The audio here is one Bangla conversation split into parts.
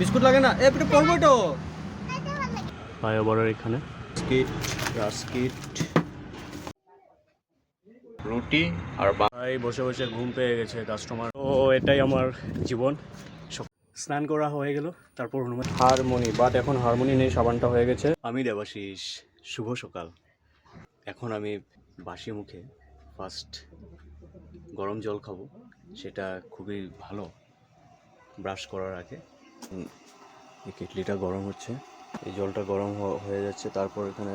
বিস্কুট লাগে না? একটু পড়বো তো ফ্লাইওভারের এখানে বিস্কিট, রাস্কিট, রুটি আর ভাই বসে বসে ঘুম পেয়ে গেছে কাস্টমার। তো এটাই আমার জীবন। স্নান করা হয়ে গেল, তারপর হারমোনি, বাট এখন হারমোনি নেই, সাবানটা হয়ে গেছে। আমি দেবাশিস, শুভ সকাল। এখন আমি বাসি মুখে ফার্স্ট গরম জল খাবো, সেটা খুবই ভালো ব্রাশ করার আগে। এই কেটলিটা গরম হচ্ছে, এই জলটা গরম হয়ে যাচ্ছে। তারপর এখানে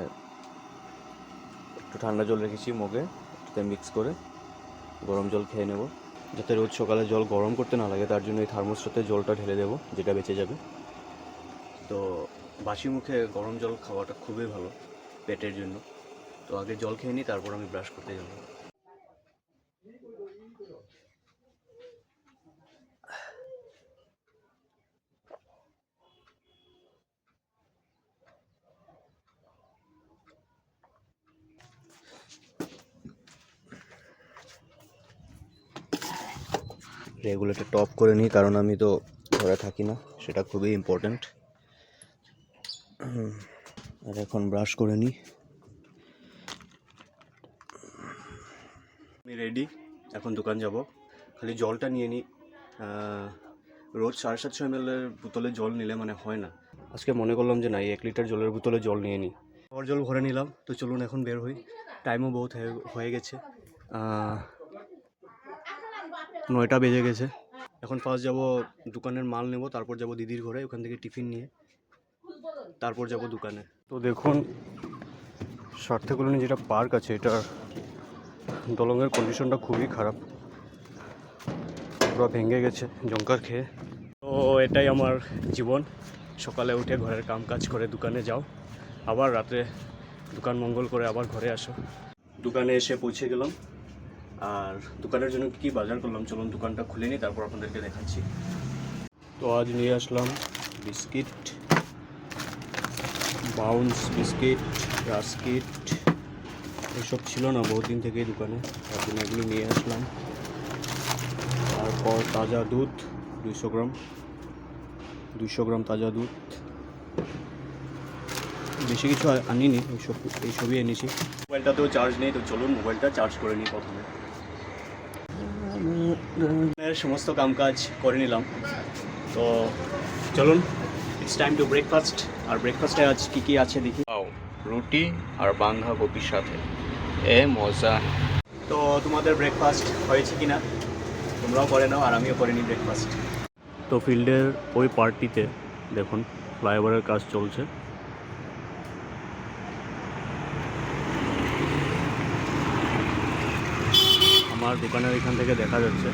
একটু ঠান্ডা জল রেখেছি মগে, একটু মিক্স করে গরম জল খেয়ে নেব। যাতে রোজ সকালে জল গরম করতে না লাগে, তার জন্য এই থার্মোসটাতে জলটা ঢেলে দেবো, যেটা বেঁচে যাবে। তো বাসি মুখে গরম জল খাওয়াটা খুবই ভালো পেটের জন্য। তো আগে জল খেয়ে নিই, তারপর আমি ব্রাশ করতে যাব। রেগুলেটর টপ করে নিই, কারণ আমি তো ঘরে থাকি না, সেটা খুবই ইম্পর্ট্যান্ট। আর এখন ব্রাশ করে নিই। আমি রেডি, এখন দোকান যাব। খালি জলটা নিয়ে নিই। রোজ 750 ml বোতলে জল নিলে মানে হয় না। আজকে মনে করলাম যে না, 1 লিটার জলের বোতলে জল নিয়ে নিই। খাওয়ার জল ভরে নিলাম। তো চলুন এখন বের হই, টাইমও বহুত হয়ে গেছে, 9টা বেজে গেছে। এখন ফার্স্ট যাব দোকানের মাল নেব, তারপর যাব দিদির ঘরে, ওখান থেকে টিফিন নিয়ে তারপর যাব দোকানে। তো দেখুন, সার্থে কলোনি যেটা পার্ক আছে, এটা দলঙের কন্ডিশনটা খুবই খারাপ, পুরো ভেঙে গেছে জঙ্কার খেয়ে। তো এটাই আমার জীবন। সকালে উঠে ঘরের কাম কাজ করে দোকানে যাও, আবার রাতে দোকান মঙ্গল করে আবার ঘরে আসো। দোকানে এসে পৌঁছে গেলাম, আর দোকানের জন্য কী বাজার করলাম চলুন দোকানটা খুলে নিই, তারপর আপনাদেরকে দেখাচ্ছি। তো আজ নিয়ে আসলাম বিস্কিট, বাউন্স বিস্কিট, রাস্কিট, এসব ছিল না বহুদিন থেকেই দোকানে, তার জন্য এগুলো নিয়ে আসলাম। তারপর তাজা দুধ 200 গ্রাম তাজা দুধ। বেশি কিছু আনিনি, এইসবই এনেছি। মোবাইলটাতেও চার্জ নেই, তো চলুন মোবাইলটা চার্জ করে নিই প্রথমে। সমস্ত কাজ করে নিলাম, তো চলুন ইটস টাইম টু ব্রেকফাস্ট। আর ব্রেকফাস্টে আজ কী আছে দেখি। রুটি আর বাঁধাকপির সাথে, মজা। তো তোমাদের ব্রেকফাস্ট হয়েছে কিনা তোমরাও করে নাও, আর আমিও করে নিই ব্রেকফাস্ট। তো ফিল্ডের ওই পার্টটিতে দেখুন ফ্লাইওভারের কাজ চলছে। আমার দোকানের এখান থেকে দেখা যাচ্ছে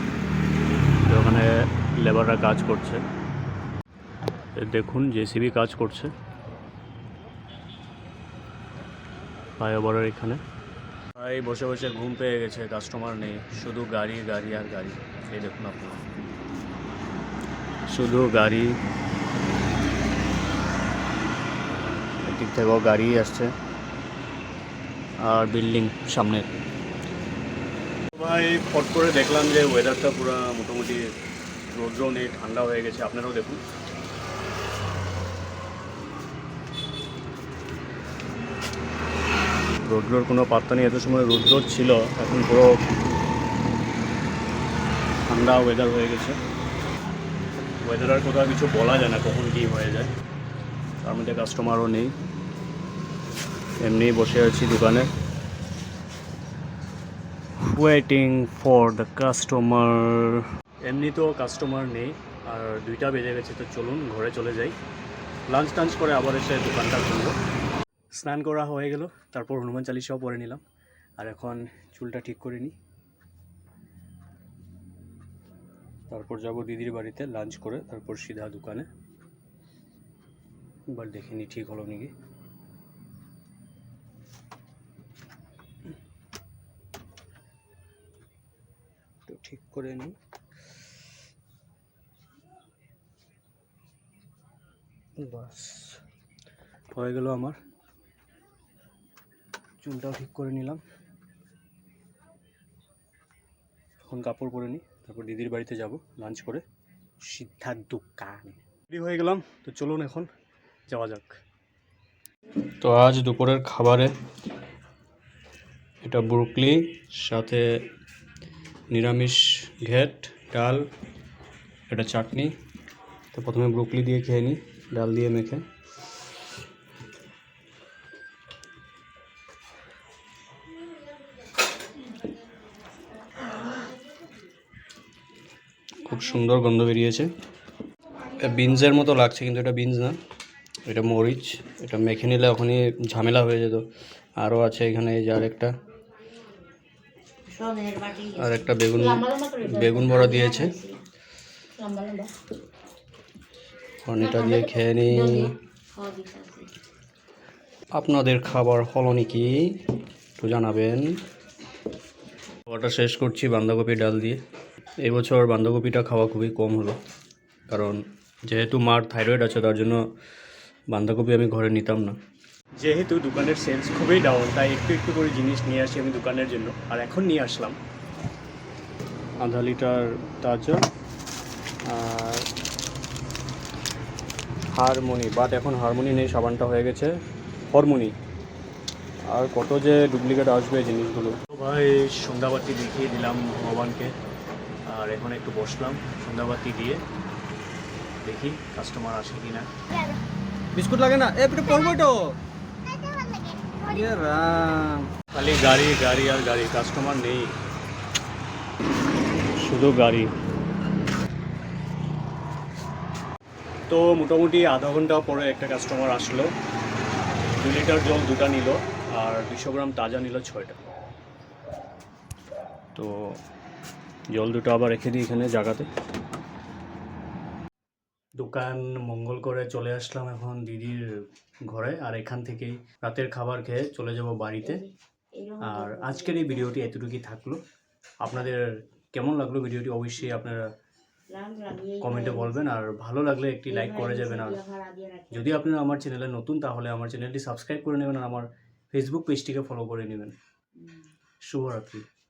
যে ওখানে লেবাররা কাজ করছে। দেখুন জেসিবি কাজ করছে ফ্লাইওভারের এখানে। ভাই বসে বসে ঘুম পেয়ে গেছে, কাস্টমার নেই, শুধু গাড়ি গাড়ি আর গাড়ি। এই দেখুন আপনারা, শুধু গাড়ি, একদিক থেকেও গাড়ি আসছে আর বিল্ডিং সামনে। ভাই ফট করে দেখলাম যে ওয়েদারটা পুরো মোটামুটি রৌদ্র নেই, ঠান্ডা হয়ে গেছে। আপনারাও দেখুন, রৌদ্রর কোনো পাত্তা নেই। এত সময় রৌদ্র ছিল, এখন পুরো ঠান্ডা ওয়েদার হয়ে গেছে। ওয়েদারের কোথাও কিছু বলা যায় না, কখন কী হয়ে যায়। তার মধ্যে কাস্টমারও নেই, এমনি বসে আছি দোকানে, ওয়েটিং ফর দ্য কাস্টমার। এমনি তো কাস্টমার নেই, আর 2টা বেজে গেছে। তো চলুন ঘরে চলে যাই, লাঞ্চ টাঞ্চ করে আবার এসে দোকানটা খুলবো। স্নান করা হয়ে গেল, তারপর হনুমান চালিসাও পড়ে নিলাম, আর এখন চুলটা ঠিক করে নিই, তারপর যাব দিদির বাড়িতে লাঞ্চ করে, তারপর সিধা দোকানে। এবার দেখিনি ঠিক হলো নাকি। তো ঠিক করে নিই, বাস হয়ে গেল আমার। চুলটাও ঠিক করে নিলাম, এখন কাপড় পরে নিই, তারপর দিদির বাড়িতে যাব লাঞ্চ করে সিধা দোকান। রেডি হয়ে গেলাম, তো চলুন এখন যাওয়া যাক। তো আজ দুপুরের খাবারে এটা ব্রোকলি, সাথে নিরামিষ ঘেট, ডাল, এটা চাটনি। তো প্রথমে ব্রোকলি দিয়ে খেয়ে নিই, ডাল দিয়ে মেখে। খুব সুন্দর গন্ধ বেরিয়েছে, বিনসের মতো লাগছে কিন্তু এটা বিনস না, এটা মরিচ। এটা মেখে নিলে ওখানে ঝামেলা হয়ে যেত। আরও আছে এখানে এই যে আরেকটা বেগুন বেগুন বড়া দিয়েছে। এটা দিয়ে খেয়ে নিই। আপনাদের খাবার হলো নাকি একটু জানাবেন। খাওয়াটা শেষ করছি বাঁধাকপি ডাল দিয়ে। এবছর বাঁধাকপিটা খাওয়া খুবই কম হলো, কারণ যেহেতু মার থাইরয়েড আছে তার জন্য বাঁধাকপি আমি ঘরে নিতাম না। যেহেতু দোকানের সেলস খুবই ডাউন, তাই একটু একটু করে জিনিস নিয়ে আসি আমি দোকানের জন্য। আর এখন নিয়ে আসলাম আধা লিটার তাজা আর হারমোনি, বাট এখন হারমোনি নেই, সাবানটা হয়ে গেছে হরমোনি। আর কত যে ডুপ্লিকেট আসবে জিনিসগুলো। তো ভাই সন্ধ্যাবাতি দেখিয়ে দিলাম ভগবানকে, আর এখন একটু বসলাম সন্ধ্যাবাতি দিয়ে, দেখি কাস্টমার আসে কি না। বিস্কুট লাগে না? এটা পড়বো তো খালি গাড়ি গাড়ি আর গাড়ি, কাস্টমার নেই, শুধু গাড়ি। তো মোটামুটি আধা ঘন্টা পরে একটা কাস্টমার আসলো, 2 লিটার জল 2টা নিল, আর 200 গ্রাম তাজা নিল 6টা। তো জল 2টা আবার রেখে দিই এখানে জায়গাতে। দোকান মঙ্গল করে চলে আসলাম এখন দিদির ঘরে, আর এখান থেকেই রাতের খাবার খেয়ে চলে যাব বাড়িতে। আর আজকের এই ভিডিওটি এতটুকুই থাকলো। আপনাদের কেমন লাগলো ভিডিওটি অবশ্যই আপনারা কমেন্টে বলবেন, আর ভালো লাগলে একটি লাইক করে যাবেন। আর যদি আপনারা আমার চ্যানেলে নতুন, তাহলে আমার চ্যানেলটি সাবস্ক্রাইব করে নেবেন আর আমার ফেসবুক পেজটিকে ফলো করে নেবেন। শুভরাত্রি।